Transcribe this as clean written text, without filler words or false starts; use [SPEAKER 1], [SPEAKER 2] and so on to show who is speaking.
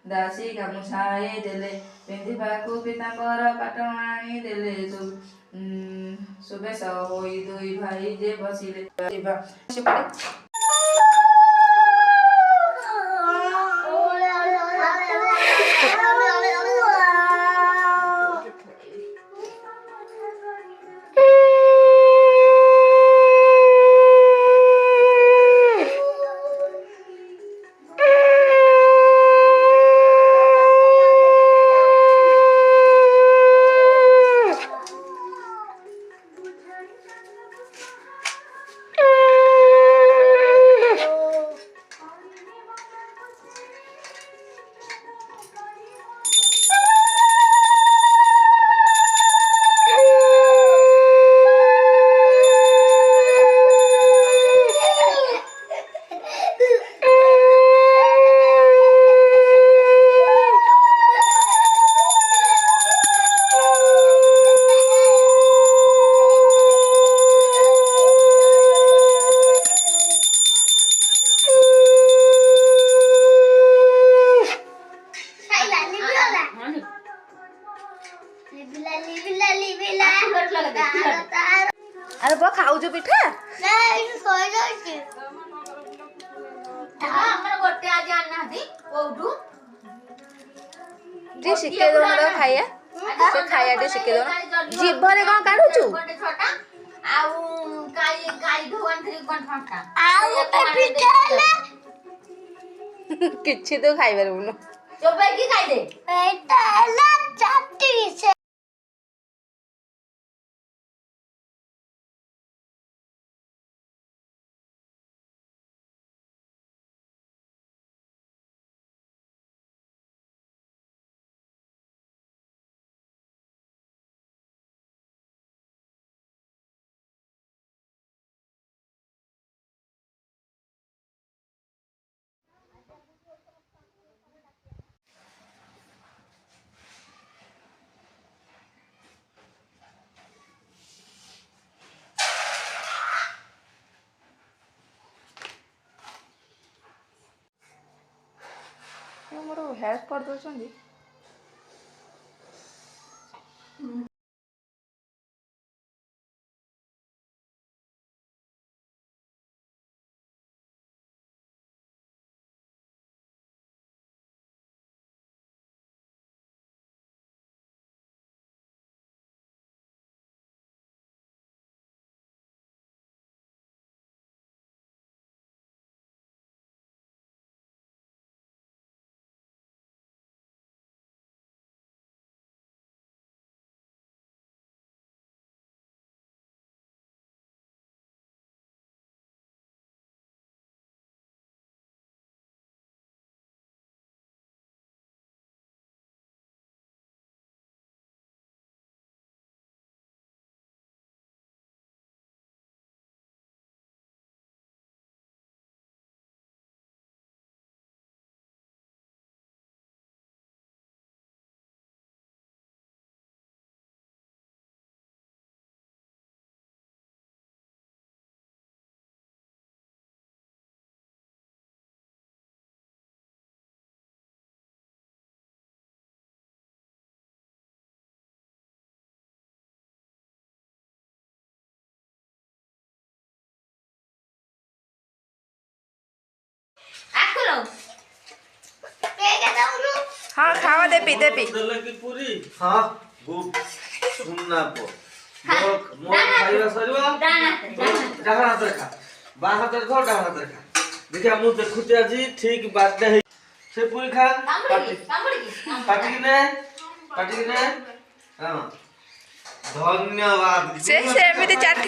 [SPEAKER 1] ଦାସୀ ଗାମୁଛାଏ ଦେଲେ ପିନ୍ଧିବାକୁ ପୀତାମ୍ବର ପାଟଣ ଆଣି ଦେଲେ ସୁବେଶ ହୋଇ ଦୁଇ ଭାଇ ଯେ ବସିଲେ अरे बा खाऊ पिठा शिखे दो खाया से खाया टे शिखे दो जीभरे कौन काढुचु किछि तो खाई परबुनु चोबे की खाई दे एटा ला चाटी से मोर हेल्प कर दो हाँ खावा देपी देपी
[SPEAKER 2] की पूरी हाँ गुड सुनना पो मोर खाइबा सरिबा डाहा हाथ रखा बा हाथ रखो डाहा हाथ रखा देखिए मु देखुते आजी ठीक बात है से पूरी खा पाटी की ने हां धन्यवाद
[SPEAKER 1] से एमिति चाट